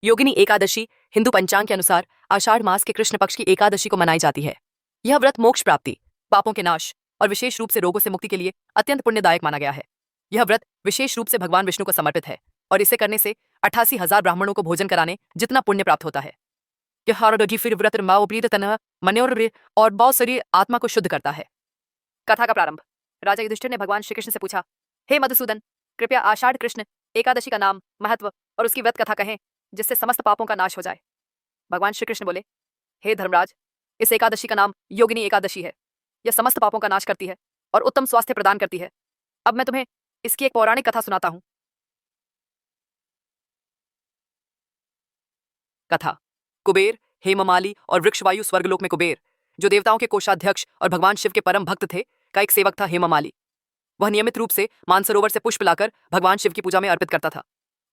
योगिनी एकादशी हिंदू पंचांग के अनुसार आषाढ़ मास के कृष्ण पक्ष की एकादशी को मनाई जाती है। यह व्रत मोक्ष प्राप्ति, पापों के नाश और विशेष रूप से रोगों से मुक्ति के लिए अत्यंत पुण्यदायक माना गया है। यह व्रत विशेष रूप से भगवान विष्णु को समर्पित है और इसे करने से 88,000 ब्राह्मणों को भोजन कराने जितना पुण्य प्राप्त होता है। यह फिर व्रत और बहुत शरीर आत्मा को शुद्ध करता है। कथा का प्रारंभ। राजा युधिष्ठिर ने भगवान श्री कृष्ण से पूछा, हे मधुसूदन, कृपया आषाढ़ कृष्ण एकादशी का नाम, महत्व और उसकी व्रत कथा कहें जिससे समस्त पापों का नाश हो जाए। भगवान श्री कृष्ण बोले, हे धर्मराज, इस एकादशी का नाम योगिनी एकादशी है। यह समस्त पापों का नाश करती है और उत्तम स्वास्थ्य प्रदान करती है। अब मैं तुम्हें इसकी एक पौराणिक कथा सुनाता हूं। कथा। कुबेर, हेममाली और वृक्षवायु स्वर्गलोक में कुबेर, जो देवताओं के कोषाध्यक्ष और भगवान शिव के परम भक्त थे, का एक सेवक था हेममाली। वह नियमित रूप से मानसरोवर से पुष्प लाकर भगवान शिव की पूजा में अर्पित करता था।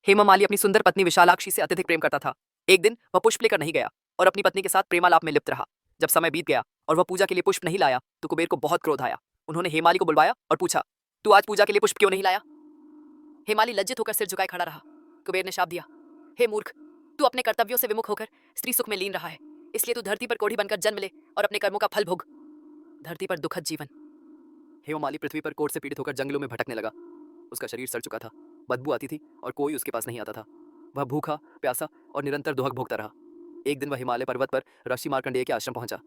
हेममाली अपनी सुंदर पत्नी विशालाक्षी से अत्यधिक प्रेम करता था। एक दिन वह पुष्प लेकर नहीं गया और अपनी पत्नी के साथ प्रेमालाप में लिप्त रहा। जब समय बीत गया और वह पूजा के लिए पुष्प नहीं लाया तो कुबेर को बहुत क्रोध आया। उन्होंने हेमाली को बुलवाया और पूछा, तू आज पूजा के लिए पुष्प क्यों नहीं लाया? हेमाली लज्जित होकर सिर झुकाए खड़ा रहा। कुबेर ने शाप दिया, हे मूर्ख, तू अपने कर्तव्यों से विमुख होकर स्त्री सुख में लीन रहा है, इसलिए तू धरती पर कोढ़ी बनकर जन्म ले और अपने कर्मों का फल भोग। धरती पर दुखद जीवन। हेममाली पृथ्वी पर कोढ़ से पीड़ित होकर जंगलों में भटकने लगा। उसका शरीर सड़ चुका था, बदबू आती थी और कोई उसके पास नहीं आता था। वह भूखा, प्यासा और निरंतर दुहक भोगता रहा। एक दिन वह हिमालय पर्वत पर ऋषि मार्कंडेय के आश्रम पहुंचा।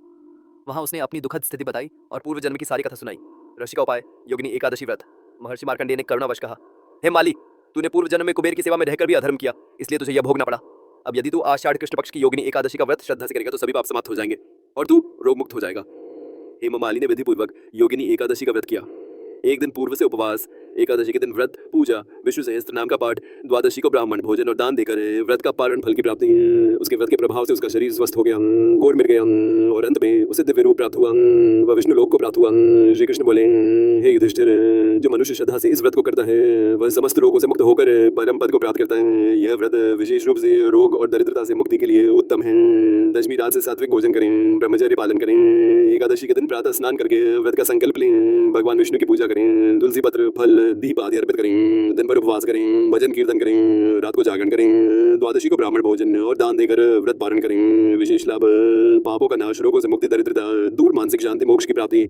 वहां उसने अपनी दुखद स्थिति बताई और पूर्व जन्म की सारी कथा सुनाई। ऋषि का उपाय योगिनी एकादशी व्रत। महर्षि मार्कंडेय ने करुणावश कहा, हे माली, तूने पूर्व जन्म में कुबेर की सेवा में रहकर भी अधर्म किया, इसलिए तुझे यह भोगना पड़ा। अब यदि तू आषाढ़ कृष्ण पक्ष की योगिनी एकादशी का व्रत श्रद्धा से करेगा तो सभी पाप समाप्त हो जाएंगे और तू रोग मुक्त हो जाएगा। हेममाली ने विधिपूर्वक योगिनी एकादशी का व्रत किया। एक दिन पूर्व से उपवास, एकादशी के दिन व्रत, पूजा, विष्णु सहस्त्र नाम का पाठ, द्वादशी को ब्राह्मण भोजन और दान देकर व्रत का पारण फल की प्राप्ति। उसके व्रत के प्रभाव से उसका शरीर स्वस्थ हो गया, कोढ़ मिट गया और अंत में उसे दिव्य रूप प्राप्त हुआ। वह विष्णु लोक को प्राप्त हुआ। श्री कृष्ण बोले, हे युधिष्ठिर, जो मनुष्य श्रद्धा से इस व्रत को करता है वह समस्त रोगों से मुक्त होकर परम पद को प्राप्त करता है। यह व्रत विशेष रूप से रोग और दरिद्रता से मुक्ति के लिए उत्तम है। दशमी रात से सात्विक भोजन करें, ब्रह्मचर्य पालन करें, एकादशी के दिन प्रातः स्नान करके व्रत का संकल्प लें, भगवान विष्णु की पूजा करें, तुलसी पत्र, फल, दीप आदि अर्पित करें, दिन भर उपवास करें, भजन कीर्तन करें, रात को जागरण करें, द्वादशी को ब्राह्मण भोजन और दान देकर व्रत पारण करें। विशेष लाभ, पापों का नाश, रोगों से मुक्ति, दरिद्रता दूर, मानसिक शांति, मोक्ष की प्राप्ति।